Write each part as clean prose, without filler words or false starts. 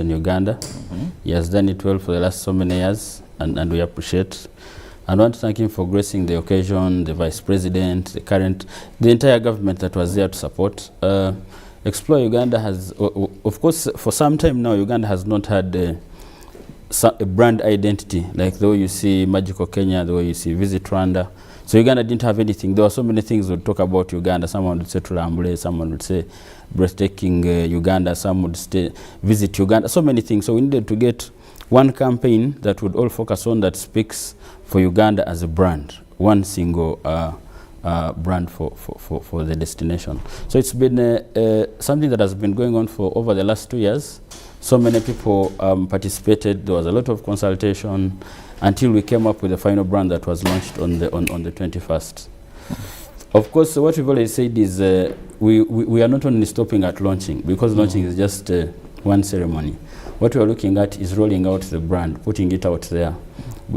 in Uganda. He has done it well for the last so many years, and we appreciate. I want to thank him for gracing the occasion, the Vice President, the entire government that was there to support. Explore Uganda has, of course, for some time now, Uganda has not had a brand identity, like the way you see Magical Kenya, the way you see Visit Rwanda. So Uganda didn't have anything. There were so many things we would talk about Uganda. Someone would say Tulambule, someone would say breathtaking Uganda, some would say Visit Uganda, so many things. So we needed to get one campaign that would all focus on, that speaks for Uganda as a brand, one single brand for the destination. So it's been something that has been going on for over the last 2 years. So many people participated. There was a lot of consultation until we came up with the final brand that was launched on the 21st. Of course, what we've already said is we are not only stopping at launching, because launching is just one ceremony. What we are looking at is rolling out the brand, putting it out there,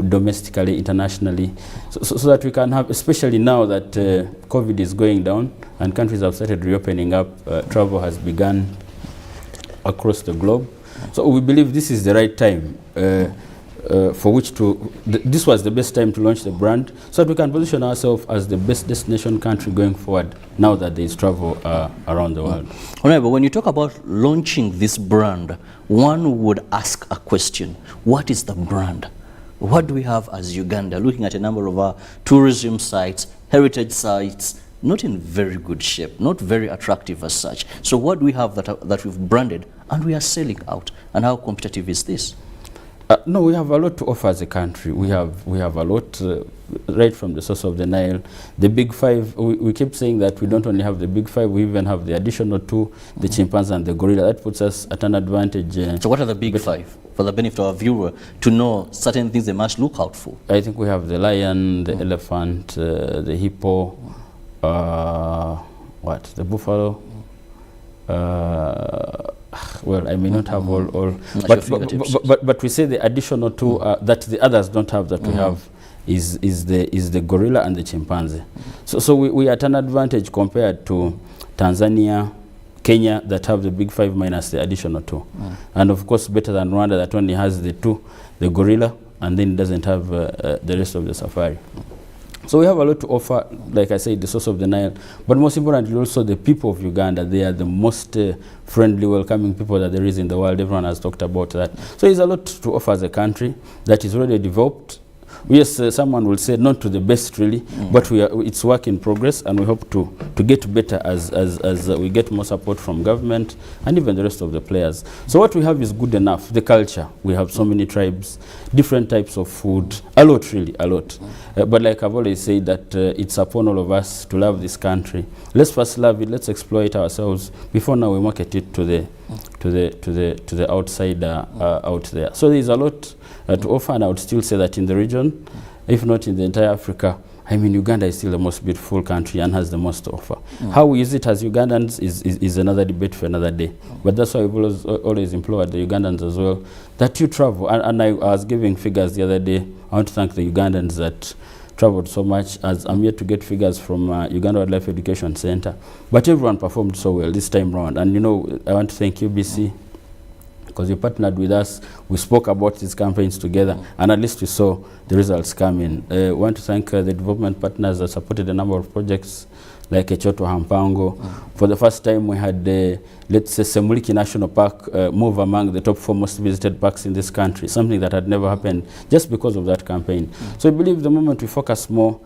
domestically, internationally, so that we can have, especially now that COVID is going down and countries have started reopening up, travel has begun across the globe. So we believe this is the right time for which to, this was the best time to launch the brand, so that we can position ourselves as the best destination country going forward now that there is travel around the world. Honorable, when you talk about launching this brand, one would ask a question: what is the brand? What do we have as Uganda, looking at a number of our tourism sites, heritage sites, not in very good shape, not very attractive as such? So what do we have that we've branded and we are selling out, and how competitive is this? No, we have a lot to offer as a country. We have a lot, right from the source of the Nile. The big five, we keep saying that we don't only have the big five, we even have the additional two, the chimpanzee and the gorilla. That puts us at an advantage. So what are the big five, for the benefit of our viewer, to know certain things they must look out for? I think we have the lion, the elephant, the hippo, the buffalo. Well, I may not have all but we say the additional two that the others don't have, that we have is the gorilla and the chimpanzee. So we are at an advantage compared to Tanzania, Kenya, that have the big five minus the additional two, and of course better than Rwanda that only has the two, the gorilla, and then doesn't have the rest of the safari. So we have a lot to offer, like I said, the source of the Nile, but most importantly also the people of Uganda. They are the most friendly, welcoming people that there is in the world. Everyone has talked about that. So there's a lot to offer as a country that is already developed. Yes, someone will say not to the best really, but it's work in progress, and we hope to get better as we get more support from government and even the rest of the players. So what we have is good enough. The culture, we have so many tribes, different types of food, a lot really, a lot. But like I've always said, that it's upon all of us to love this country. Let's first love it, let's exploit ourselves before now we market it to the outsider out there. So there's a lot to offer, and I would still say that in the region, if not in the entire Africa, I mean, Uganda is still the most beautiful country and has the most to offer. How we use it as Ugandans is another debate for another day. But that's why we've always implored the Ugandans as well, that you travel. And I was giving figures the other day. I want to thank the Ugandans that traveled so much, as I'm yet to get figures from Uganda Wildlife Education Center. But everyone performed so well this time round. And you know, I want to thank UBC, because you partnered with us. We spoke about these campaigns together, and at least we saw the results coming. I want to thank the development partners that supported a number of projects like Echoto Hampango. For the first time, we had, let's say, Semuliki National Park move among the top 4 most visited parks in this country, something that had never happened just because of that campaign. So I believe the moment we focus more,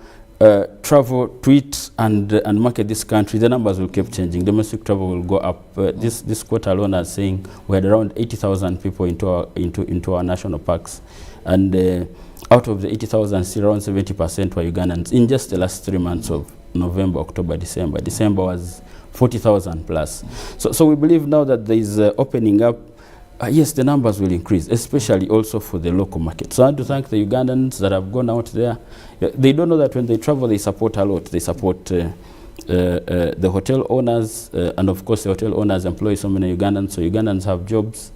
travel, tweet, and market this country, the numbers will keep changing. Domestic travel will go up. This quarter alone, as saying, we had around 80,000 people into our national parks, and out of the 80,000, still around 70% were Ugandans in just the last 3 months of November, October, December. December was 40,000 plus. So we believe now that there is opening up. Yes, the numbers will increase, especially also for the local market. So I want to thank the Ugandans that have gone out there. They don't know that when they travel, they support a lot. They support the hotel owners, and of course the hotel owners employ so many Ugandans, so Ugandans have jobs.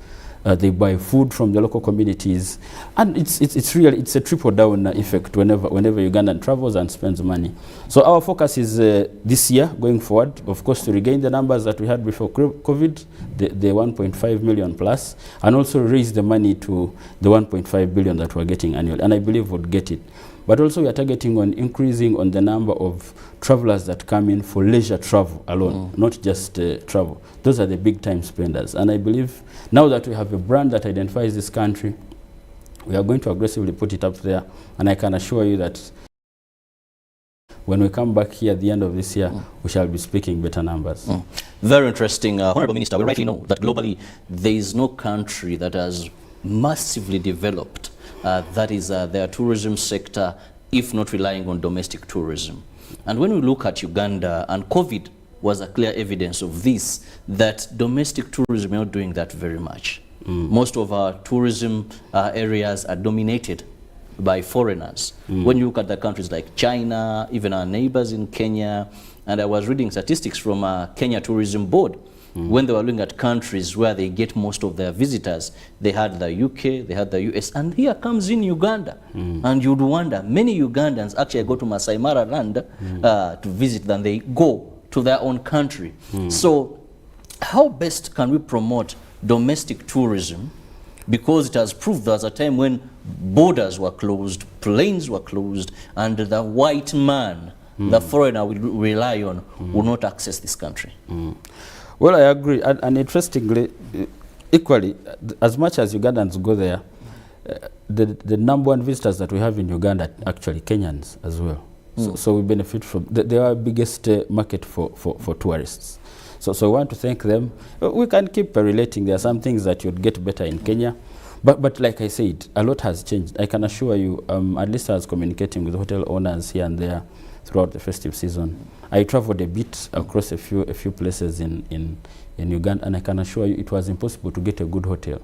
they buy food from the local communities, and it's really a triple down effect whenever Ugandan travels and spends money. So our focus is this year going forward, of course, to regain the numbers that we had before COVID, the 1.5 million plus, and also raise the money to the 1.5 billion that we're getting annually, and I believe we'll get it. But also we are targeting on increasing on the number of travelers that come in for leisure travel alone, not just travel. Those are the big time spenders. And I believe now that we have a brand that identifies this country, we are going to aggressively put it up there. And I can assure you that when we come back here at the end of this year, we shall be speaking better numbers. Very interesting. Honorable Minister, we rightly know that globally there is no country that has massively developed that is their tourism sector, if not relying on domestic tourism. And when we look at Uganda, and COVID was a clear evidence of this, that domestic tourism is not doing that very much. Most of our tourism areas are dominated by foreigners. When you look at the countries like China, even our neighbors in Kenya, and I was reading statistics from Kenya Tourism Board, when they were looking at countries where they get most of their visitors, they had the UK, they had the US, and here comes in Uganda. And you'd wonder, many Ugandans actually go to Masai Mara land to visit than they go to their own country. So how best can we promote domestic tourism? Because it has proved there was a time when borders were closed, planes were closed, and the white man, the foreigner we rely on, will not access this country. Well, I agree. And interestingly, equally, as much as Ugandans go there, the number one visitors that we have in Uganda are actually Kenyans as well. So we benefit from, they are our biggest market for tourists. So we want to thank them. We can keep relating. There are some things that you'd get better in Kenya. But like I said, a lot has changed. I can assure you, at least I was communicating with hotel owners here and there throughout the festive season. I traveled a bit across a few places in Uganda, and I can assure you it was impossible to get a good hotel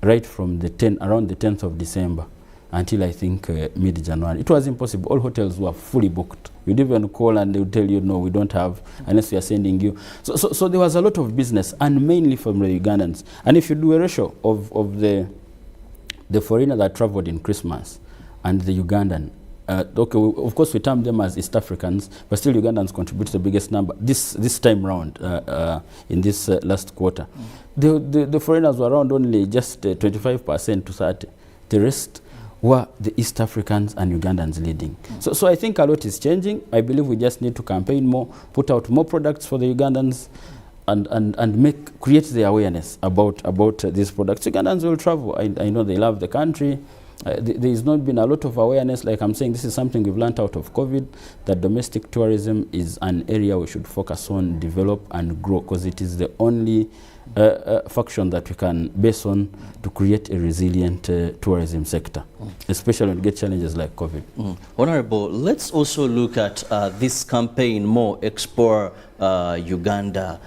right from around the 10th of December until I think mid-January. It was impossible. All hotels were fully booked. You'd even call and they would tell you, no, we don't have, unless we are sending you. So there was a lot of business, and mainly from the Ugandans. And if you do a ratio of the foreigner that traveled in Christmas and the Ugandan, okay, of course we term them as East Africans, but still Ugandans contribute to the biggest number this time round in this last quarter. The foreigners were around only just 25% to 30%. The rest were the East Africans and Ugandans leading. So I think a lot is changing. I believe we just need to campaign more, put out more products for the Ugandans, and create the awareness about these products. Ugandans will travel. I know they love the country. There has not been a lot of awareness. Like I'm saying, this is something we've learned out of COVID, that domestic tourism is an area we should focus on, develop and grow, because it is the only function that we can base on to create a resilient tourism sector, especially when we get challenges like COVID. Honorable, let's also look at this campaign more, Explore Uganda.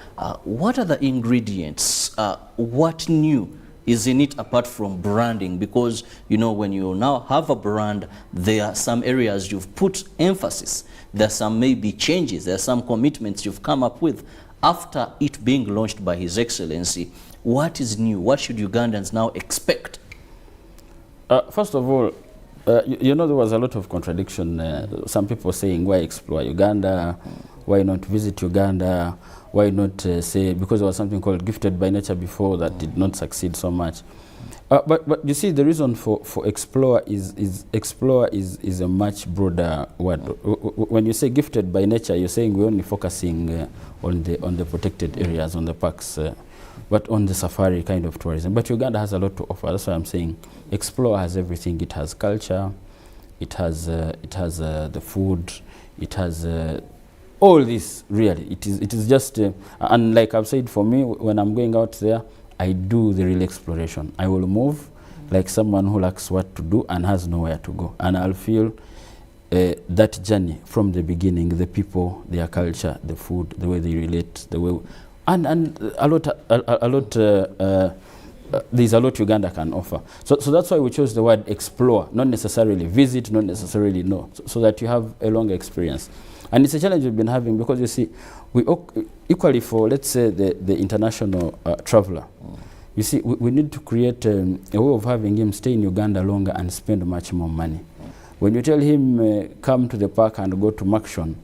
What are the ingredients? What new is in it apart from branding? Because, you know, when you now have a brand, there are some areas you've put emphasis. There are some maybe changes. There are some commitments you've come up with after it being launched by His Excellency. What is new? What should Ugandans now expect? First of all, you know, there was a lot of contradiction. Some people saying, why explore Uganda? Why not visit Uganda? Why not say, because there was something called gifted by nature before that did not succeed so much. But you see, the reason for explore is a much broader word. When you say gifted by nature, you're saying we're only focusing on the protected areas, on the parks, but on the safari kind of tourism. But Uganda has a lot to offer. That's why I'm saying explore has everything. It has culture, it has the food, it has all this. Really, it is just and like I've said, for me, when I'm going out there, I do the real exploration. I will move like someone who lacks what to do and has nowhere to go, and I'll feel that journey from the beginning, the people, their culture, the food, the way they relate, the way, and a lot. There's a lot Uganda can offer. So that's why we chose the word explore, not necessarily visit, not necessarily know, so that you have a longer experience. And it's a challenge we've been having, because you see, we equally for, let's say, the international traveler, you see, we need to create a way of having him stay in Uganda longer and spend much more money. When you tell him come to the park and go to Makshon,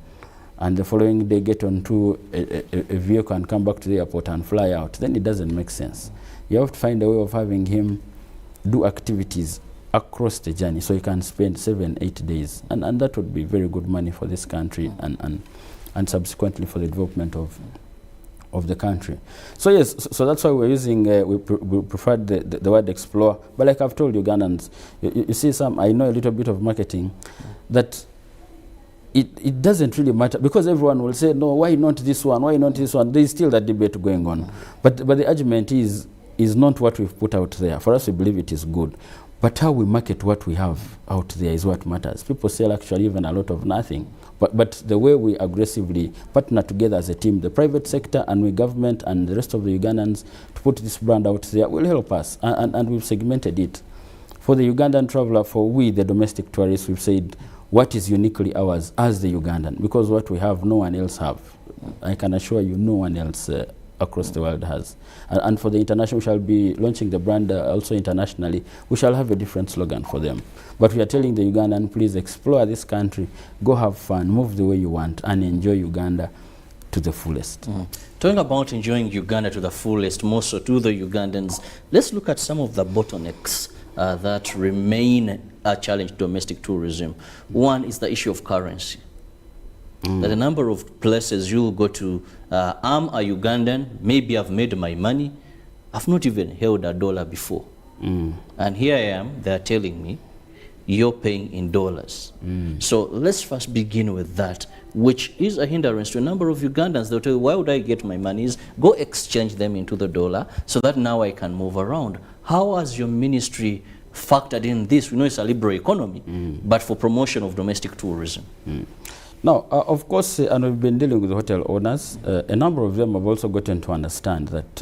and the following day get onto a vehicle and come back to the airport and fly out, then it doesn't make sense. You have to find a way of having him do activities across the journey so he can spend 7-8 days. And that would be very good money for this country and subsequently for the development of the country. So yes, so that's why we're using, we preferred the word explore. But like I've told Ugandans, you see I know a little bit of marketing, that it doesn't really matter, because everyone will say, no, why not this one, why not this one? There's still that debate going on. But the argument is not what we've put out there. For us, we believe it is good. But how we market what we have out there is what matters. People sell actually even a lot of nothing. But the way we aggressively partner together as a team, the private sector and we government and the rest of the Ugandans, to put this brand out there will help us. And we've segmented it. For the Ugandan traveler, for we, the domestic tourists, we've said what is uniquely ours as the Ugandan, because what we have, no one else have. I can assure you, no one else across the world has. And for the international, we shall be launching the brand also internationally. We shall have a different slogan for them. But we are telling the Ugandan, please explore this country, go have fun, move the way you want, and enjoy Uganda to the fullest. Talking about enjoying Uganda to the fullest, more so to the Ugandans, let's look at some of the bottlenecks that remain a challenge to domestic tourism. One is the issue of currency. That a number of places you go to, I'm a Ugandan, maybe I've made my money, I've not even held a dollar before. And here I am, they're telling me, you're paying in dollars. So let's first begin with that, which is a hindrance to a number of Ugandans. They'll tell you, why would I get my monies? Go exchange them into the dollar so that now I can move around. How has your ministry factored in this? We know it's a liberal economy, but for promotion of domestic tourism. Now, of course, and we've been dealing with hotel owners. A number of them have also gotten to understand that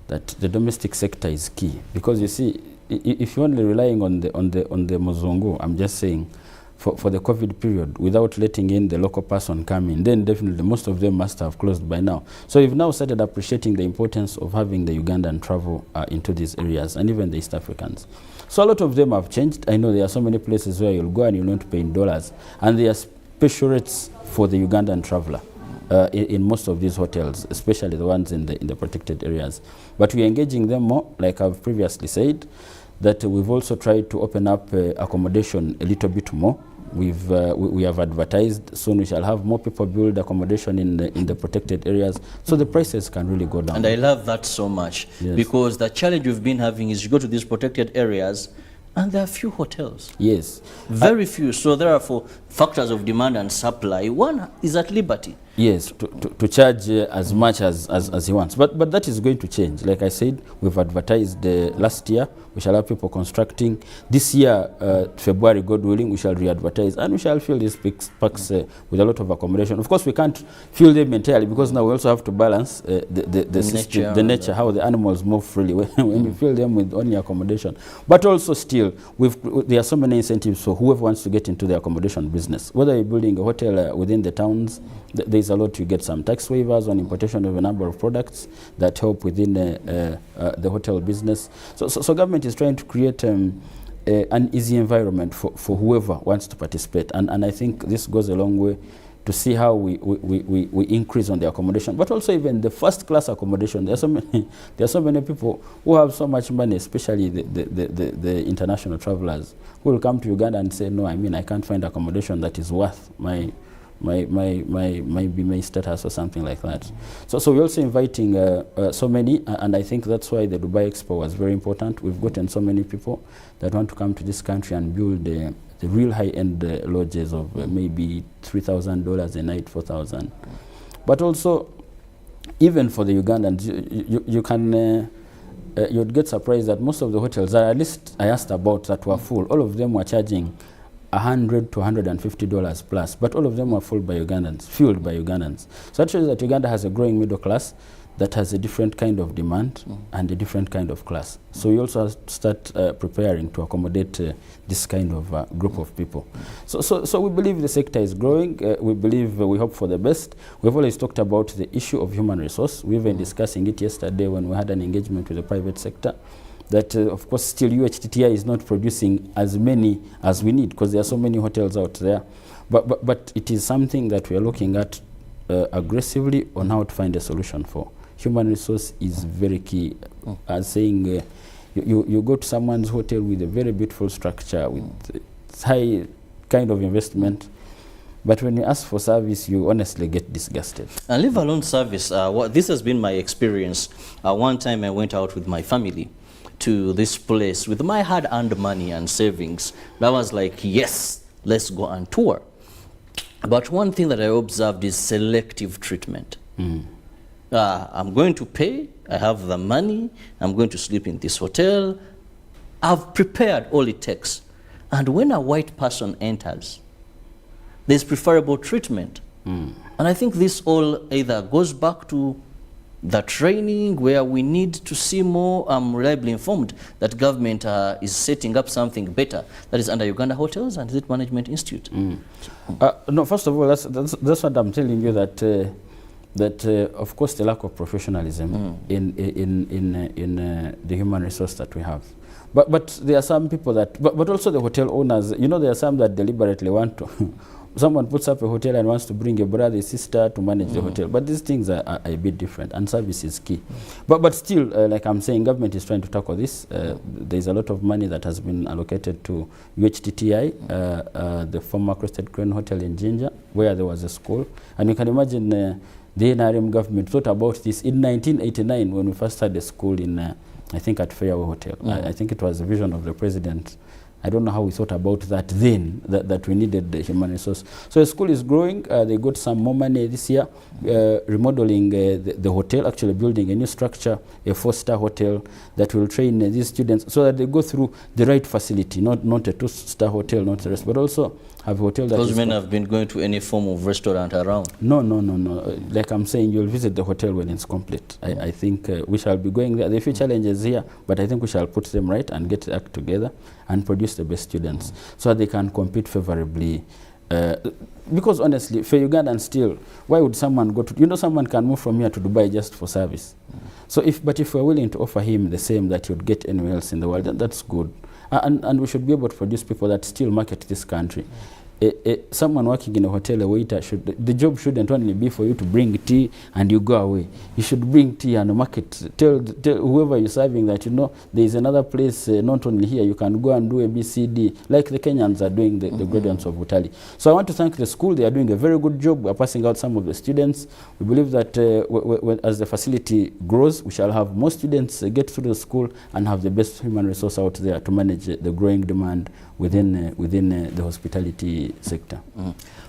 the domestic sector is key, because you see, if you're only relying on the Muzungu, I'm just saying, for the COVID period, without letting in the local person come in, then definitely most of them must have closed by now. So we've now started appreciating the importance of having the Ugandan travel into these areas, and even the East Africans. So a lot of them have changed. I know there are so many places where you'll go and you'll not pay in dollars, and there are special rates for the Ugandan traveler in most of these hotels, especially the ones in the protected areas. But we're engaging them more, like I've previously said, that we've also tried to open up accommodation a little bit more. We have advertised, soon we shall have more people build accommodation in the protected areas, so the prices can really go down. And I love that so much, because the challenge we've been having is you go to these protected areas and there are few hotels. Yes. Very few. So therefore, factors of demand and supply, one is at liberty. Yes, to charge as much as he wants. But that is going to change. Like I said, we've advertised last year. We shall have people constructing. This year, February, God willing, we shall re-advertise. And we shall fill these parks with a lot of accommodation. Of course, we can't fill them entirely, because now we also have to balance the system, the nature, how the animals move freely when we fill them with only accommodation. But also still, there are so many incentives for whoever wants to get into the accommodation business. Whether you're building a hotel within the towns, there's a lot. You get some tax waivers on importation of a number of products that help within the hotel business. So government is trying to create an easy environment for whoever wants to participate. And I think this goes a long way to see how we increase on the accommodation, but also even the first class accommodation. There are so many people who have so much money, especially the international travelers, who will come to Uganda and say, no, I can't find accommodation that is worth my status or something like that. So we're also inviting so many, and I think that's why the Dubai Expo was very important. We've gotten so many people that want to come to this country and build the real high-end lodges of maybe $3,000 a night, $4,000. But also, even for the Ugandans, you can you'd get surprised that most of the hotels, at least I asked about, that were full, all of them were charging $100 to $150 plus, but all of them were fueled by Ugandans. So that shows that Uganda has a growing middle class that has a different kind of demand and a different kind of class. So we also have to start preparing to accommodate this kind of group of people. So we believe the sector is growing. We believe, we hope for the best. We've always talked about the issue of human resource. We were discussing it yesterday when we had an engagement with the private sector, that of course still UHTTI is not producing as many as we need because there are so many hotels out there. But it is something that we are looking at aggressively on how to find a solution for. Human resource is very key. As saying, you go to someone's hotel with a very beautiful structure, with high kind of investment, but when you ask for service, you honestly get disgusted. And leave alone service. This has been my experience. One time I went out with my family to this place with my hard-earned money and savings. I was like, yes, let's go and tour. But one thing that I observed is selective treatment. I'm going to pay, I have the money, I'm going to sleep in this hotel, I've prepared all it takes. And when a white person enters, there's preferable treatment. And I think this all either goes back to the training where we need to see more reliably informed that government is setting up something better that is under Uganda Hotels and Visit Management Institute. No, first of all, that's what I'm telling you, that of course the lack of professionalism in the human resource that we have. But there are some people that, but also the hotel owners, you know, there are some that deliberately want to someone puts up a hotel and wants to bring a brother, a sister to manage the hotel. But these things are a bit different, and service is key. But still, like I'm saying, government is trying to tackle this. There's a lot of money that has been allocated to UHTTI, the former Crested Crane Hotel in Jinja, where there was a school. And you can imagine the NRM government thought about this in 1989 when we first had a school in, I think, at Feburaury Hotel. I think it was a vision of the president. I don't know how we thought about that then, that we needed the human resource. So the school is growing. They got some more money this year, remodeling the hotel, actually building a new structure, a 4-star hotel that will train these students so that they go through the right facility, not a 2-star hotel, not the rest, but also have a hotel that those men have been going to any form of restaurant around? No. Like I'm saying, you'll visit the hotel when it's complete. I think we shall be going there. There are a few challenges here, but I think we shall put them right and get the act together and produce the best students so that they can compete favorably. Because honestly, for Ugandans still, why would someone go to, you know, someone can move from here to Dubai just for service. So if we're willing to offer him the same that you'd get anywhere else in the world, that's good. And we should be able to produce people that still market this country. Someone working in a hotel, a waiter, the job shouldn't only be for you to bring tea and you go away. You should bring tea and market. Tell whoever you're serving that, you know, there is another place, not only here, you can go and do a BCD, like the Kenyans are doing, the graduates of Butali. So I want to thank the school. They are doing a very good job. We're passing out some of the students. We believe that as the facility grows, we shall have more students get through the school and have the best human resource out there to manage the growing demand within the hospitality sector.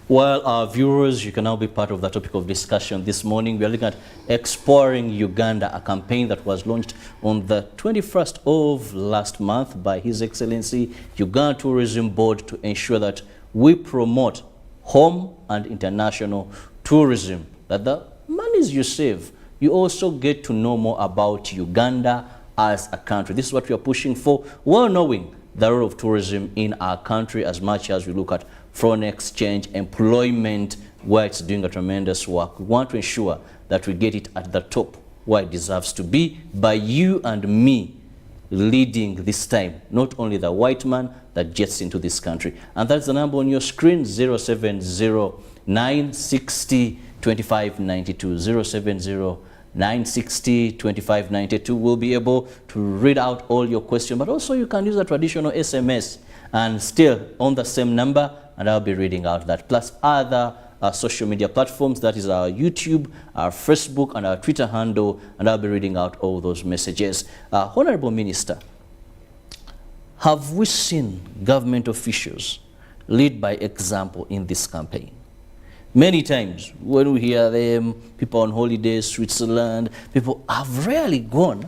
Well, our viewers, you can now be part of the topic of discussion this morning. We are looking at Exploring Uganda, a campaign that was launched on the 21st of last month by His Excellency Uganda Tourism Board to ensure that we promote home and international tourism, that the monies you save, you also get to know more about Uganda as a country. This is what we are pushing for, well knowing the role of tourism in our country as much as we look at foreign exchange, employment, where it's doing a tremendous work. We want to ensure that we get it at the top where it deserves to be by you and me leading this time, not only the white man that jets into this country. And that's the number on your screen, 070-960-2592, 070-960-2592. We'll be able to read out all your questions, but also you can use a traditional SMS and still on the same number, and I'll be reading out that, plus other social media platforms, that is our YouTube, our Facebook, and our Twitter handle, and I'll be reading out all those messages. Honorable Minister, have we seen government officials lead by example in this campaign? Many times when we hear them, people on holidays, Switzerland, people have rarely gone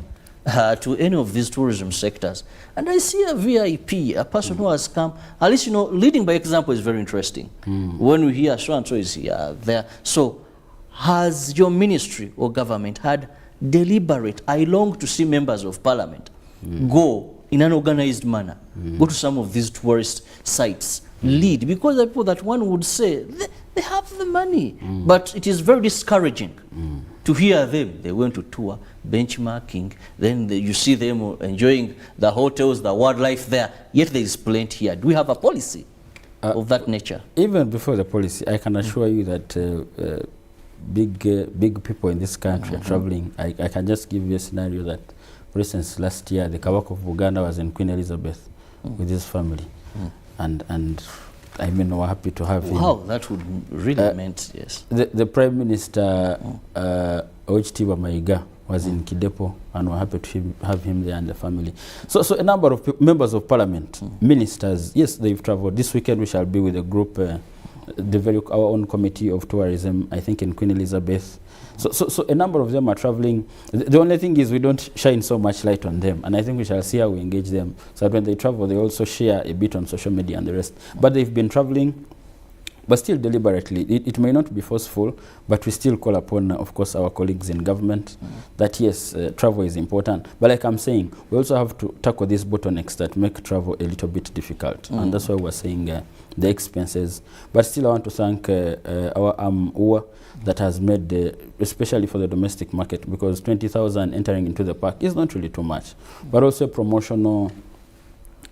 to any of these tourism sectors. And I see a VIP, a person who has come, at least, you know, leading by example is very interesting. When we hear so-and-so is here, there. So has your ministry or government had deliberate. I long to see members of parliament go in an organized manner, go to some of these tourist sites, lead, because the people that one would say, they have the money, but it is very discouraging to hear them. They went to tour, benchmarking, then you see them enjoying the hotels, the wildlife there, yet there is plenty here. Do we have a policy of that nature? Even before the policy, I can assure you that big people in this country are traveling. I can just give you a scenario that, for instance, last year, the Kabaka of Uganda was in Queen Elizabeth with his family. And I mean, we're happy to have him. Wow, that would really meant, yes. The Prime Minister, Ojtiwa Maiga, was in Kidepo, and we're happy to have him there and the family. So a number of members of parliament, ministers, yes, they've traveled. This weekend we shall be with a group, our own committee of tourism, I think in Queen Elizabeth. So a number of them are traveling. The only thing is we don't shine so much light on them, and I think we shall see how we engage them, so that when they travel, they also share a bit on social media and the rest. But they've been traveling, but still deliberately. It may not be forceful, but we still call upon, of course, our colleagues in government that, yes, travel is important. But like I'm saying, we also have to tackle these bottlenecks that make travel a little bit difficult. And that's why we're saying the expenses. But still, I want to thank our UWA that has made, especially for the domestic market, because 20,000 entering into the park is not really too much. But also a promotional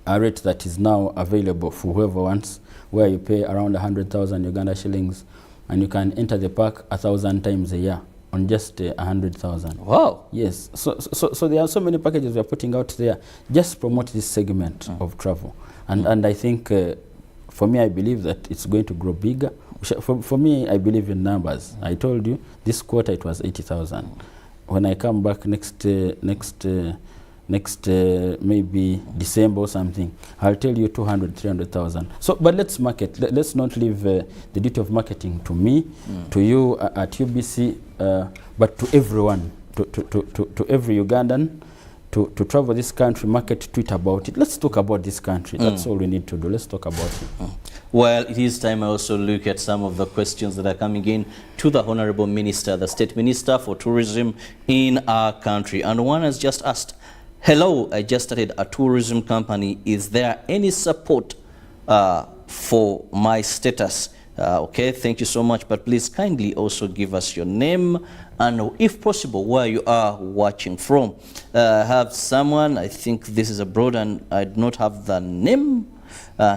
rate that is now available for whoever wants, where you pay around 100,000 Uganda shillings, and you can enter the park 1,000 times a year on just 100,000. Wow. Yes. So there are so many packages we are putting out there. Just promote this segment of travel. And I think, for me, I believe that it's going to grow bigger. For me, I believe in numbers. I told you, this quarter it was 80,000. When I come back next maybe December or something, I'll tell you 200, 300,000. So, but let's market. Let's not leave the duty of marketing to me, to you at UBC, but to everyone, to every Ugandan, to travel this country, market, tweet about it. Let's talk about this country. That's all we need to do. Let's talk about it. Well, it is time I also look at some of the questions that are coming in to the Honorable Minister, the State Minister for Tourism in our country. And one has just asked, hello, I just started a tourism company. Is there any support for my status? Okay, thank you so much, but please kindly also give us your name and, if possible, where you are watching from. I have someone, I think this is abroad and I do not have the name.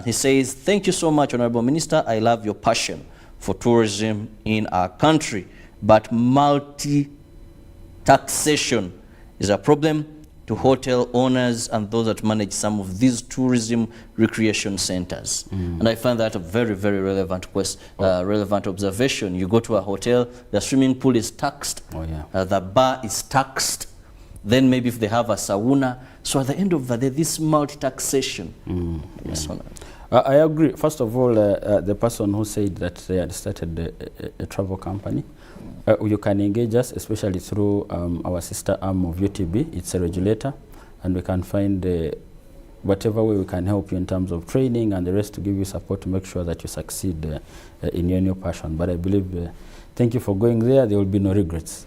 He says, thank you so much, Honorable Minister. I love your passion for tourism in our country, but multi-taxation is a problem to hotel owners and those that manage some of these tourism recreation centers. And I find that a very, very relevant relevant observation. You go to a hotel, the swimming pool is taxed, the bar is taxed, then maybe if they have a sauna. So at the end of the day, this multi-taxation. Yes, I agree. First of all, the person who said that they had started a travel company, you can engage us, especially through our sister arm of UTB. It's a regulator, and we can find whatever way we can help you in terms of training and the rest to give you support to make sure that you succeed in your new passion. But I believe, thank you for going there. There will be no regrets.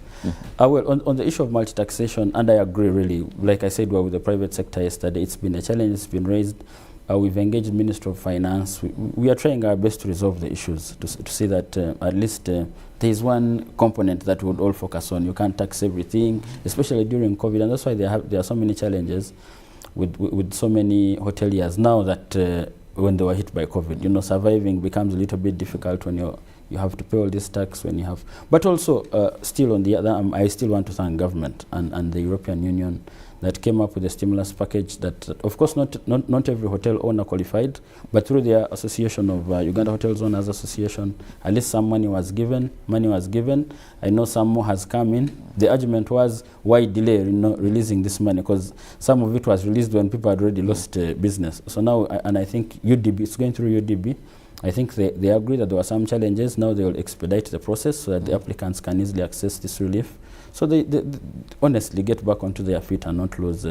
Well, on the issue of multi-taxation, and I agree really, like I said, we're with the private sector yesterday. It's been a challenge, it's been raised. We've engaged the Minister of Finance. We are trying our best to resolve the issues, to see that at least there is one component that we would all focus on. You can't tax everything, especially during COVID, and that's why there are so many challenges with so many hoteliers now that when they were hit by COVID, you know, surviving becomes a little bit difficult when you have to pay all this tax when you have. But also, still on the other arm, I still want to thank government and the European Union that came up with a stimulus package that, of course, not every hotel owner qualified, but through their association of Uganda Hotels Owners Association, at least some money was given. I know some more has come in. The argument was, why delay releasing this money? Because some of it was released when people had already lost business. So now, and I think UDB, it's going through UDB. I think they agree that there were some challenges. Now they will expedite the process so that the applicants can easily access this relief. So they honestly get back onto their feet and not lose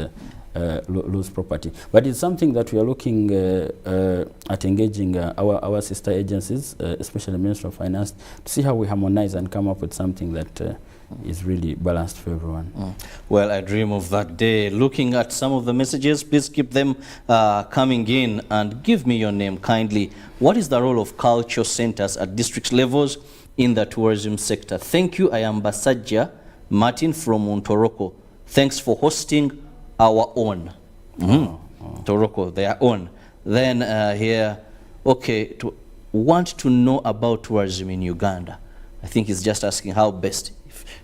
property. But it's something that we are looking at engaging our sister agencies, especially the Ministry of Finance, to see how we harmonize and come up with something that is really balanced for everyone. Well, I dream of that day. Looking at some of the messages, please keep them coming in, and give me your name kindly. What is the role of culture centers at district levels in the tourism sector? Thank you. I am Basajja Martin from Ntoroko. Thanks for hosting our own. Toroko, they are on. Then here, okay, want to know about tourism in Uganda. I think he's just asking how best,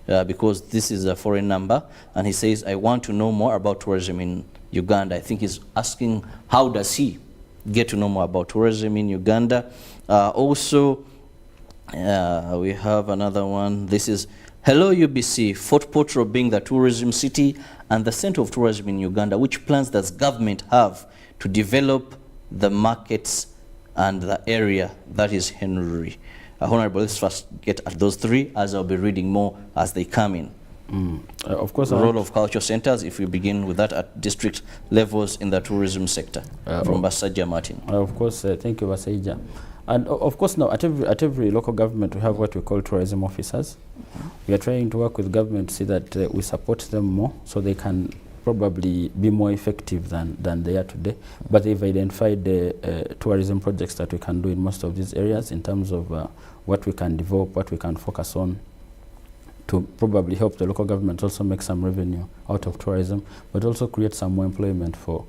because this is a foreign number, and he says, I want to know more about tourism in Uganda. I think he's asking, how does he get to know more about tourism in Uganda? Also, we have another one. This is, hello UBC, Fort Portal being the tourism city and the center of tourism in Uganda. Which plans does government have to develop the markets and the area? That is Henry. Honorable, let's first get at those three, as I'll be reading more as they come in. Of course, the role of culture centers, if we begin with that at district levels in the tourism sector, from Basajja Martin. Of course, thank you, Basajja. And of course, now at every local government, we have what we call tourism officers. We are trying to work with government to see that we support them more, so they can probably be more effective than they are today. But they've identified the tourism projects that we can do in most of these areas in terms of what we can develop, what we can focus on, to probably help the local government also make some revenue out of tourism, but also create some more employment for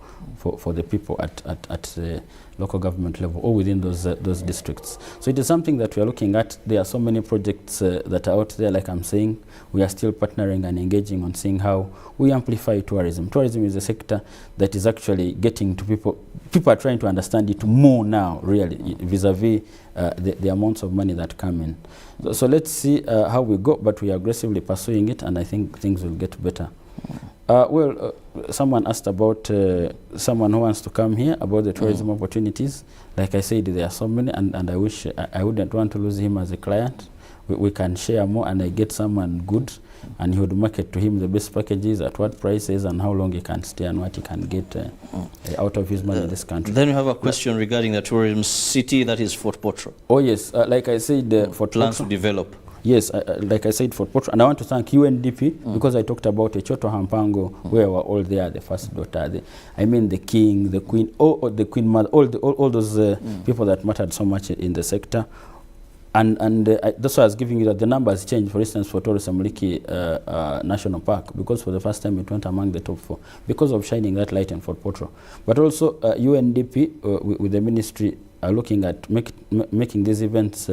the people at the local government level or within those districts. So it is something that we are looking at. There are so many projects that are out there, like I'm saying. We are still partnering and engaging on seeing how we amplify tourism. Tourism is a sector that is actually getting to people. People are trying to understand it more now, really, vis-a-vis the amounts of money that come in. So let's see how we go, but we are aggressively pursuing it, and I think things will get better. Someone asked about someone who wants to come here, about the tourism opportunities. Like I said, there are so many, and I wish I wouldn't want to lose him as a client. We can share more, and I get someone good, and he would market to him the best packages, at what prices, and how long he can stay, and what he can get out of his money in this country. Then we have a question regarding the tourism city, that is Fort Portal. Oh yes, like I said, Fort plans Portal, to develop. Yes, like I said, Fort Portal, and I want to thank UNDP because I talked about Echoto Hampango, where we're all there, the first daughter. I mean, the king, the queen, the queen mother, all those people that mattered so much in the sector. And that's why I was giving you that the numbers changed. For instance, for Torres Amuliki National Park, because for the first time it went among the top 4 because of shining that light in Fort Portal. But also UNDP with the ministry are looking at making these events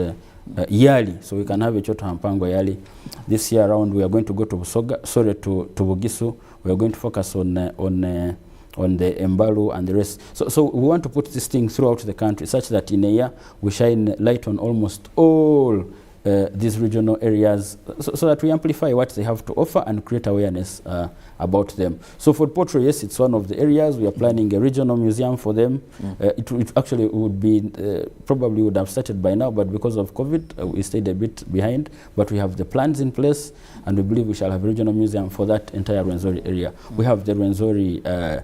yearly, so we can have a Echoto Hampango yearly. This year around, we are going to go to to Bugisu. We are going to focus on the Embalu and the rest. So we want to put this thing throughout the country, such that in a year we shine light on almost all these regional areas, so that we amplify what they have to offer and create awareness about them. So for Portrait, yes, it's one of the areas. We are planning a regional museum for them. It actually would be, probably would have started by now, but because of COVID, we stayed a bit behind. But we have the plans in place, and we believe we shall have a regional museum for that entire Rwenzori area. We have the Rwenzori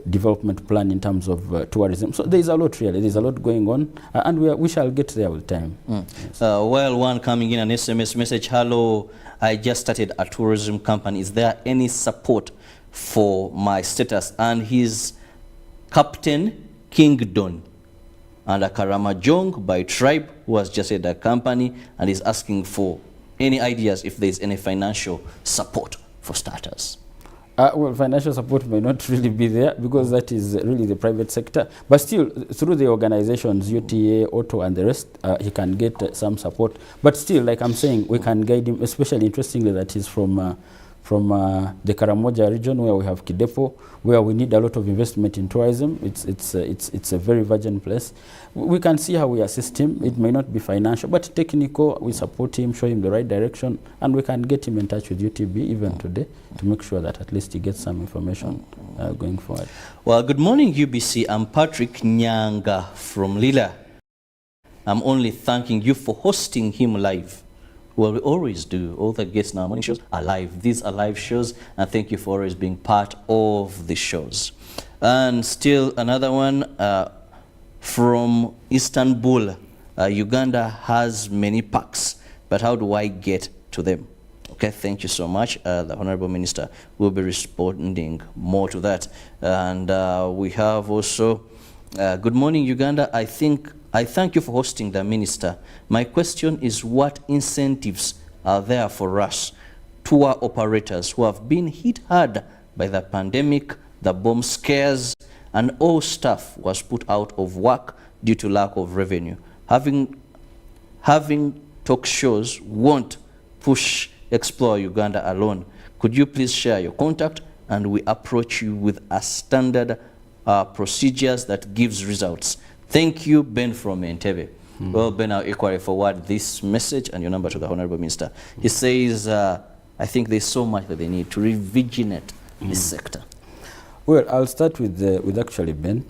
development plan in terms of tourism. So there is a lot, really. There is a lot going on, and we shall get there with time. Yes. Well, one coming in, an SMS message: hello, I just started a tourism company. Is there any support for my status? And he's Captain Kingdon and a Karamajong by tribe, who has just started a company and is asking for any ideas if there's any financial support for starters. Well, financial support may not really be there because that is really the private sector. But still, through the organizations, UTA, Auto, and the rest, he can get some support. But still, like I'm saying, we can guide him, especially interestingly that he's from the Karamoja region, where we have Kidepo, where we need a lot of investment in tourism. It's a very virgin place. We can see how we assist him. It may not be financial, but technical. We support him, show him the right direction, and we can get him in touch with UTB even today to make sure that at least he gets some information going forward. Well, good morning, UBC. I'm Patrick Nyanga from Lila. I'm only thanking you for hosting him live. Well, we always do. All the guests in our morning shows are live. These are live shows, and thank you for always being part of the shows. And still another one from Istanbul. Uganda has many parks, but how do I get to them? Okay, thank you so much. The Honorable Minister will be responding more to that. And we have also, good morning, Uganda. I thank you for hosting the Minister. My question is, what incentives are there for us, tour operators who have been hit hard by the pandemic, the bomb scares, and all staff was put out of work due to lack of revenue? Having talk shows won't push Explore Uganda alone. Could you please share your contact and we approach you with a standard procedures that gives results? Thank you, Ben from Entebbe. Well, Ben, I'll equally forward this message and your number to the Honorable Minister. He says, I think there's so much that they need to reviginate this sector. Well, I'll start with actually Ben.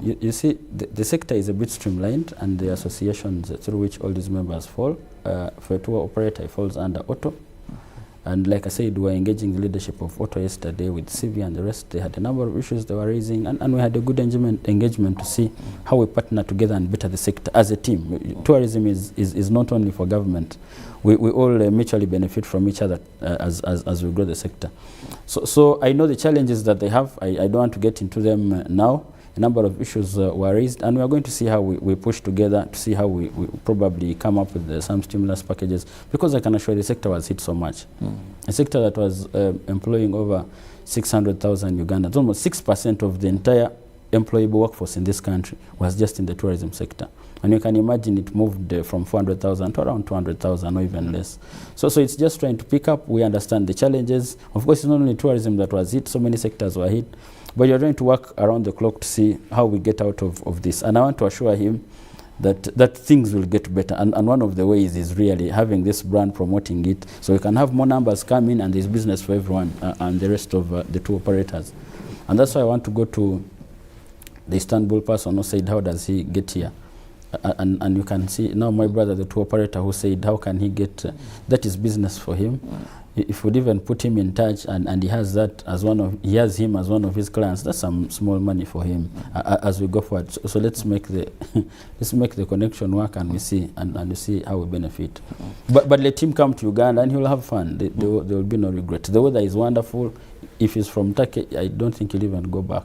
You see, the sector is a bit streamlined, and the associations through which all these members fall. For a tour operator, it falls under Auto. And like I said, we were engaging the leadership of Auto yesterday with CV and the rest. They had a number of issues they were raising, and we had a good engagement to see how we partner together and better the sector as a team. Tourism is not only for government. We all mutually benefit from each other as we grow the sector. So I know the challenges that they have. I don't want to get into them now. A number of issues were raised, and we are going to see how we push together to see how we probably come up with some stimulus packages, because I can assure you the sector was hit so much. A sector that was employing over 600,000 Ugandans, almost 6% of the entire employable workforce in this country was just in the tourism sector. And you can imagine it moved from 400,000 to around 200,000 or even less. So it's just trying to pick up. We understand the challenges. Of course, it's not only tourism that was hit, so many sectors were hit. But you're trying to work around the clock to see how we get out of this. And I want to assure him that things will get better. And one of the ways is really having this brand, promoting it, so we can have more numbers come in and there's business for everyone and the rest of the tour operators. And that's why I want to go to the Istanbul person who said, how does he get here? And you can see now my brother, the tour operator, who said, how can he get, that is business for him. If we'd even put him in touch and he has that as he has him as one of his clients, that's some small money for him as we go forward. So let's make the connection work, and we see how we benefit. But let him come to Uganda and he'll have fun. There will be no regret. The weather is wonderful. If he's from Turkey, I don't think he'll even go back.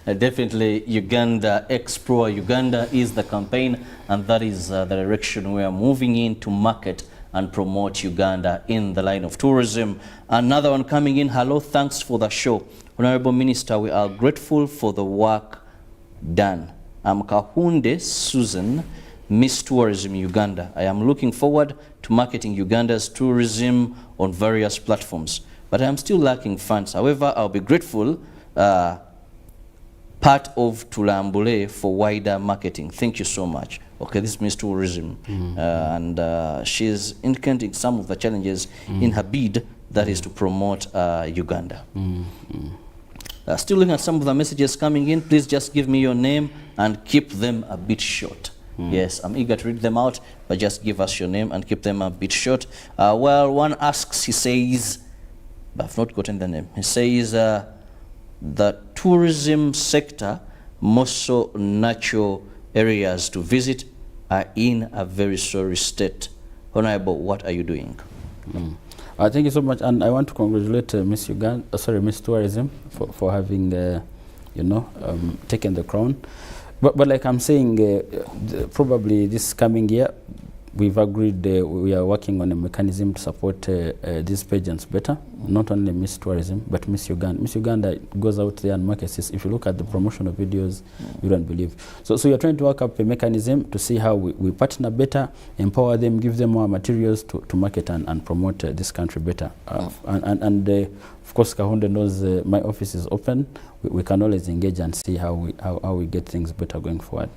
Definitely, Uganda, Explore Uganda is the campaign, and that is the direction we are moving in to market and promote Uganda in the line of tourism. Another one coming in. Hello, thanks for the show. Honorable Minister, we are grateful for the work done. I'm Kahunde Susan, Miss Tourism Uganda. I am looking forward to marketing Uganda's tourism on various platforms, but I am still lacking funds. However, I'll be grateful part of Tulambule for wider marketing. Thank you so much. Okay, this is Miss Tourism, and she's indicating some of the challenges in her bid, that is to promote Uganda. Still looking at some of the messages coming in. Please just give me your name and keep them a bit short. Yes, I'm eager to read them out, but just give us your name and keep them a bit short. Well, one asks, he says, but I've not gotten the name. He says, the tourism sector, most so natural areas to visit, are in a very sorry state. Honorable, what are you doing? Thank you so much, and I want to congratulate Miss Tourism for having, taken the crown. But like I'm saying, probably this coming year, we've agreed we are working on a mechanism to support these pageants better, not only Miss Tourism, but Miss Uganda. Miss Uganda goes out there and markets. If you look at the promotional videos, you don't believe. So you're trying to work up a mechanism to see how we partner better, empower them, give them more materials to market and promote this country better. Of course, Kahunde knows my office is open. We can always engage and see how we get things better going forward.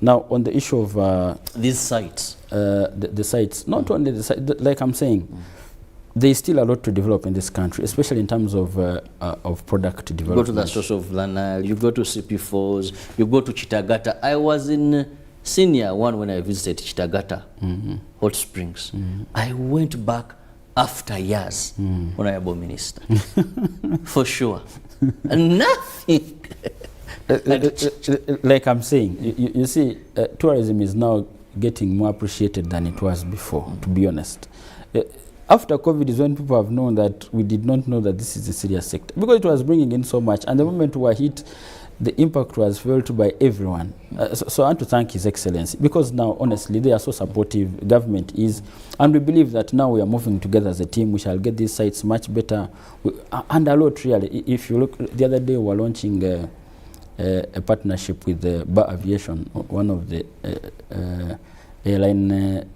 Now, on the issue of these sites, the sites, not only the sites, like I'm saying, there is still a lot to develop in this country, especially in terms of product development. You go to the source of Lanile, you go to CP Falls, you go to Chitagata. I was in senior one when I visited Chitagata, Hot Springs. I went back after years, Honorable Minister, for sure. Nothing. Like I'm saying, you see, tourism is now getting more appreciated than it was before, to be honest. after COVID is when people have known that we did not know that this is a serious sector, because it was bringing in so much, and the moment we were hit, the impact was felt by everyone. So I want to thank His Excellency, because now, honestly, they are so supportive, government is, and we believe that now we are moving together as a team, we shall get these sites much better. And a lot, really. If you look, the other day we were launching a partnership with Bar Aviation, one of the airline,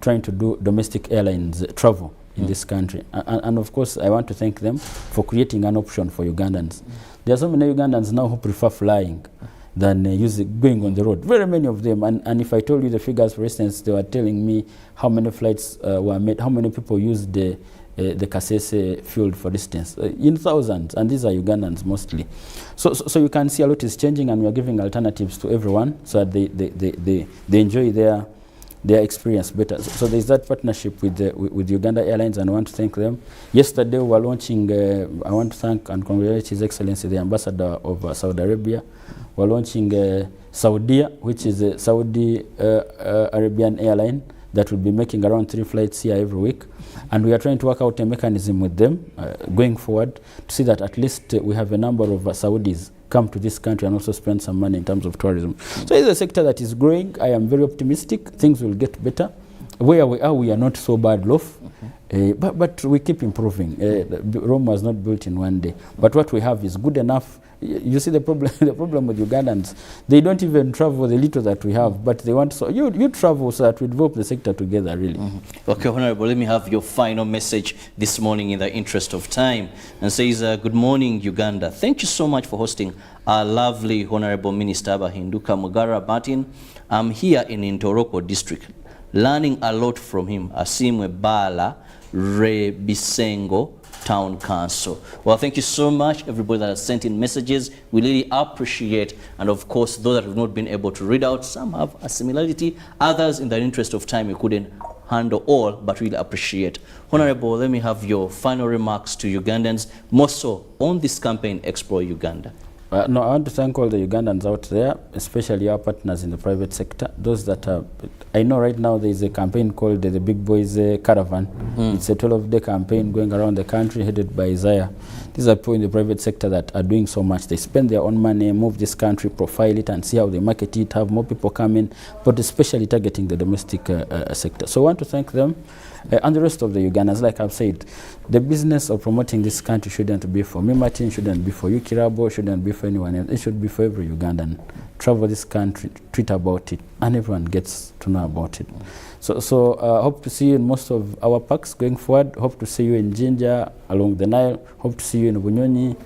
trying to do domestic airlines travel in this country. And of course, I want to thank them for creating an option for Ugandans. There are so many Ugandans now who prefer flying than going on the road. Very many of them. And if I told you the figures, for instance, they were telling me how many flights were made, how many people used the Kasese field, for instance, in thousands. And these are Ugandans mostly. So you can see a lot is changing, and we are giving alternatives to everyone so that they enjoy their experience better. So there's that partnership with Uganda Airlines, and I want to thank them. Yesterday we were launching, I want to thank and congratulate His Excellency, the Ambassador of Saudi Arabia. We're launching Saudia, which is a Saudi Arabian airline that will be making around 3 flights here every week. And we are trying to work out a mechanism with them going forward to see that at least we have a number of Saudis come to this country and also spend some money in terms of tourism. So it's a sector that is growing. I am very optimistic. Things will get better. Where we are not so bad off, but we keep improving. Rome was not built in one day. But what we have is good enough. You see the problem with Ugandans, they don't even travel the little that we have, but they want, so you travel so that we develop the sector together, really. Okay, Honorable, let me have your final message this morning in the interest of time, and says, good morning, Uganda. Thank you so much for hosting our lovely Honorable Minister Bahinduka Mugara Martin. I'm here in Ntoroko district, learning a lot from him. Asimwe Bala Rebisengo Town Council. Well, thank you so much, everybody that has sent in messages. We really appreciate, and of course, those that have not been able to read out, some have a similarity, others, in the interest of time, we couldn't handle all, but really appreciate. Honorable, let me have your final remarks to Ugandans, more so on this campaign, Explore Uganda. No, I want to thank all the Ugandans out there, especially our partners in the private sector. Those that are, I know right now there is a campaign called the Big Boys Caravan. It's a 12-day campaign going around the country headed by Isaiah. These are people in the private sector that are doing so much. They spend their own money, move this country, profile it, and see how they market it, have more people come in, but especially targeting the domestic sector. So I want to thank them. And the rest of the Ugandans, like I've said, the business of promoting this country shouldn't be for me, Martin, shouldn't be for you, Kirabo, shouldn't be for anyone else. It should be for every Ugandan. Travel this country, tweet about it, and everyone gets to know about it. So hope to see you in most of our parks going forward. Hope to see you in Jinja, along the Nile. Hope to see you in Bunyonyi,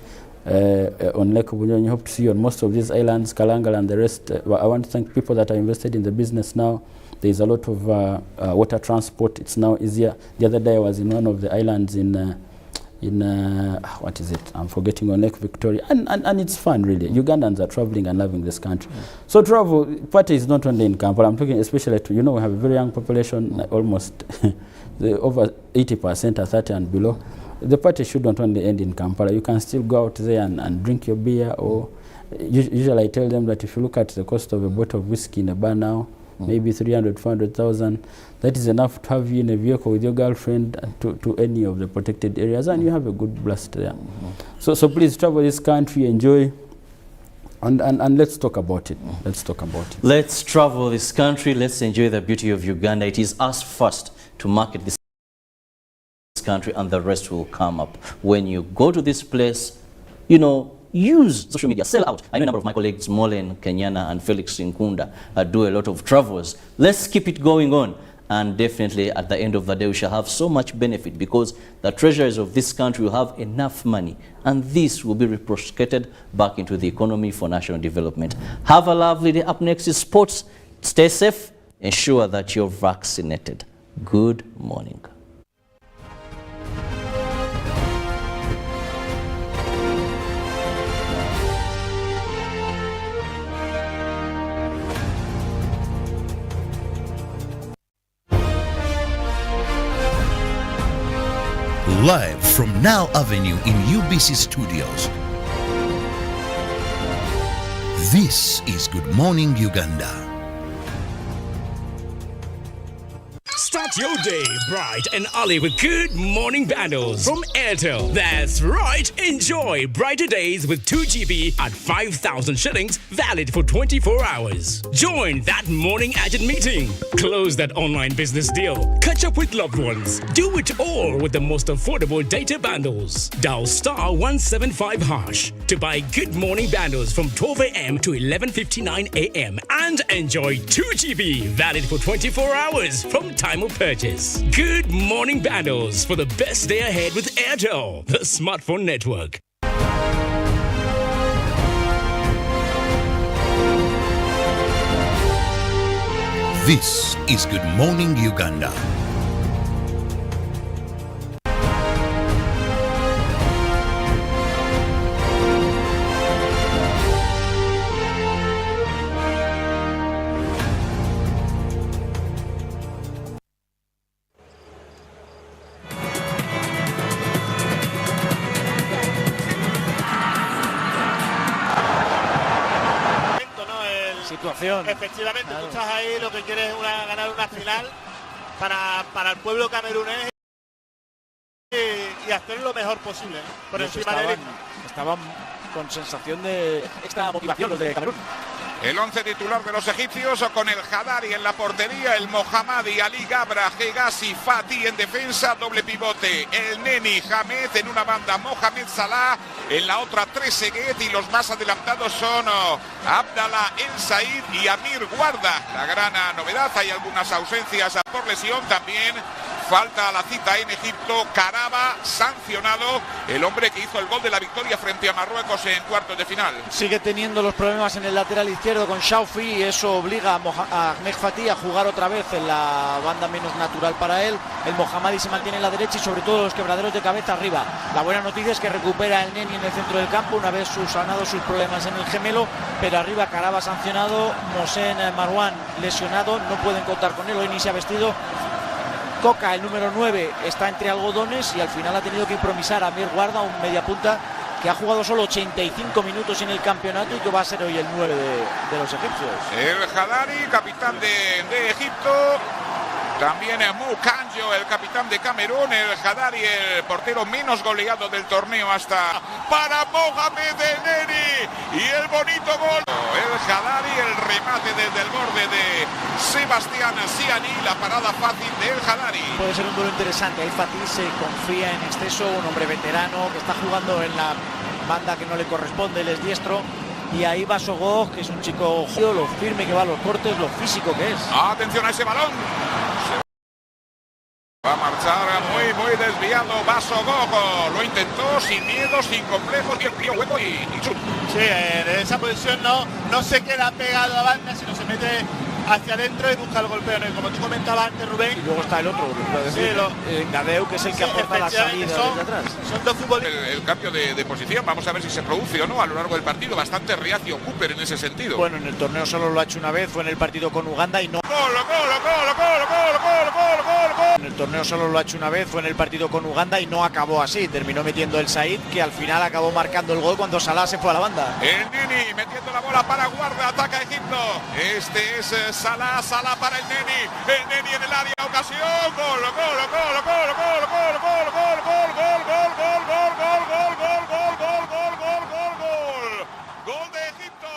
on Lake Bunyonyi. Hope to see you on most of these islands, Kalangal and the rest. I want to thank people that are invested in the business now. There's a lot of water transport. It's now easier. The other day I was in one of the islands in what is it? I'm forgetting, on Lake Victoria. And it's fun, really. Ugandans are traveling and loving this country. So travel, party is not only in Kampala. I'm talking especially to, we have a very young population, almost over 80% are 30 and below. The party should not only end in Kampala. You can still go out there and drink your beer. Or usually I tell them that if you look at the cost of a bottle of whiskey in a bar now, maybe 300, 400,000. That is enough to have you in a vehicle with your girlfriend to any of the protected areas, and you have a good blast there. So please travel this country, enjoy, and let's talk about it. Let's talk about it. Let's travel this country. Let's enjoy the beauty of Uganda. It is us first to market this country, and the rest will come up. When you go to this place, use social media, sell out. I know a number of my colleagues, Molen, Kenyana, and Felix Nkunda, do a lot of travels. Let's keep it going on. And definitely at the end of the day, we shall have so much benefit, because the treasuries of this country will have enough money. And this will be reciprocated back into the economy for national development. Have a lovely day. Up next is sports. Stay safe. Ensure that you're vaccinated. Good morning. Live from Now Avenue in UBC Studios. This is Good Morning Uganda. Start Start your day bright and early with Good Morning Bundles from Airtel. That's right. Enjoy brighter days with 2 GB at 5,000 shillings, valid for 24 hours. Join that morning agent meeting. Close that online business deal. Catch up with loved ones. Do it all with the most affordable data bundles. Dial *175# to buy Good Morning Bundles from 12 a.m. to 11:59 a.m. and enjoy 2 GB, valid for 24 hours from time of purchase. Good Morning Bundles for the best day ahead with Airtel, the smartphone network. This is Good Morning Uganda. Situación. Efectivamente, Claro. Tú estás ahí, lo que quieres es ganar una final para el pueblo camerunés y hacer lo mejor posible, ¿no? Por Los encima de él. estaban con sensación de extra motivación los de Camerún. El 11 titular de los egipcios con el Hadari en la portería, el Mohammadi, Ali Gabra, Hegazi, Fati en defensa, doble pivote, el Neni, Hamed en una banda, Mohamed Salah en la otra, Trezeguet, y los más adelantados son Abdallah El Said y Amir Guarda. La gran novedad, hay algunas ausencias por lesión también. Falta a la cita en Egipto, Caraba, sancionado, el hombre que hizo el gol de la victoria frente a Marruecos en cuartos de final. Sigue teniendo los problemas en el lateral izquierdo con Shaufi y eso obliga a Ahmed Fati a jugar otra vez en la banda menos natural para él. El Mohammadi se mantiene en la derecha y sobre todo los quebraderos de cabeza arriba. La buena noticia es que recupera el Neni en el centro del campo una vez subsanado sus problemas en el gemelo, pero arriba Caraba sancionado, Mohsen Marwan lesionado, no pueden contar con él, hoy ni se ha vestido. Coca, el número 9, está entre algodones y al final ha tenido que improvisar a Amir Guarda, un mediapunta que ha jugado solo 85 minutos en el campeonato y que va a ser hoy el 9 de los egipcios. El Hadari, capitán de Egipto. También Mukanjo, el capitán de Camerún. El Hadari, el portero menos goleado del torneo hasta para Mohamed El Neni. Y el bonito gol. El Hadari, el remate desde el borde de Sebastián Siani. La parada fácil del Hadari. Puede ser un duelo interesante. Ahí Fatih se confía en exceso, un hombre veterano que está jugando en la banda que no le corresponde, él es diestro. Y ahí va Sogog, que es un chico lo firme que va a los cortes, lo físico que es. Atención a ese balón. Va a marchar muy desviado Vaso Gogo. Lo intentó sin miedo, sin complejos. Y el tío hueco y chut. Sí, en esa posición no se queda pegado a banda, sino se mete hacia adentro y busca el golpeo. Como tú comentabas antes, Rubén. Y luego está el otro, Gadeu, que es el que aporta la salida desde atrás. Son dos futbolistas. El cambio de posición, vamos a ver si se produce o no a lo largo del partido. Bastante reacio Cooper en ese sentido. Bueno, en el torneo solo lo ha hecho una vez, fue en el partido con Uganda y no. Gol. En el torneo solo lo ha hecho una vez, fue en el partido con Uganda y no acabó así. Terminó metiendo el Said, que al final acabó marcando el gol cuando Salah se fue a la banda. El Neni metiendo la bola para Guarda, ataca Egipto. Este es Salah para el Neni en el área, ocasión, gol de Egipto.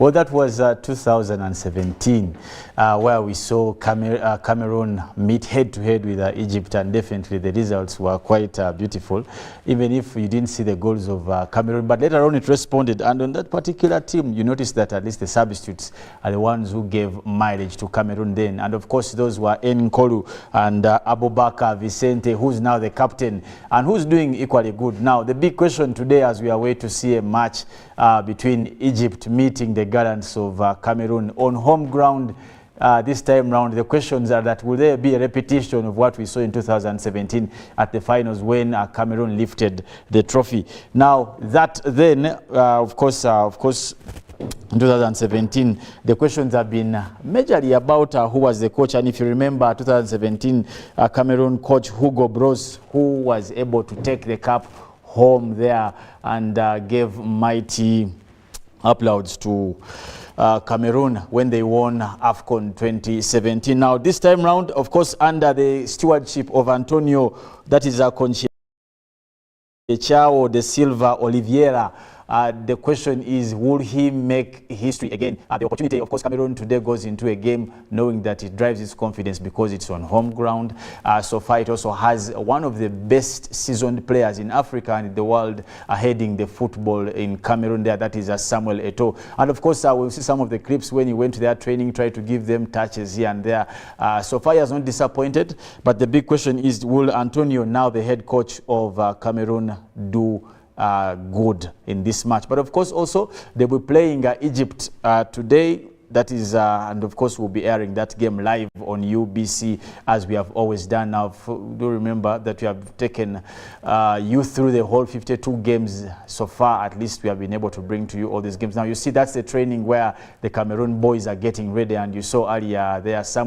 Well, that was 2017, where we saw Cameroon meet head-to-head with Egypt, and definitely the results were quite beautiful, even if you didn't see the goals of Cameroon. But later on it responded, and on that particular team, you noticed that at least the substitutes are the ones who gave mileage to Cameroon then. And of course, those were Nkolu and Abubakar Vicente, who's now the captain, and who's doing equally good. Now, the big question today, as we are waiting to see a match between Egypt meeting the Gallants of Cameroon on home ground this time round, the questions are that will there be a repetition of what we saw in 2017 at the finals when Cameroon lifted the trophy? Now, that then, of course, in 2017, the questions have been majorly about who was the coach. And if you remember, 2017 Cameroon coach Hugo Bros, who was able to take the cup home there and gave mighty applause to Cameroon when they won AFCON 2017. Now, this time round, of course, under the stewardship of Antonio, that is Conchiao de Silva Oliveira. The question is, will he make history again? The opportunity, of course, Cameroon today goes into a game knowing that it drives its confidence because it's on home ground. So far, it also has one of the best seasoned players in Africa and in the world heading the football in Cameroon there. That is Samuel Eto'o. And of course, we'll see some of the clips when he went to their training, tried to give them touches here and there. So far, he has not disappointed. But the big question is, will Antonio, now the head coach of Cameroon, do good in this match? But of course, also they'll be playing Egypt today. That is, and of course, we'll be airing that game live on UBC as we have always done. Now, do remember that we have taken you through the whole 52 games so far. At least we have been able to bring to you all these games. Now, you see, that's the training where the Cameroon boys are getting ready, and you saw earlier there some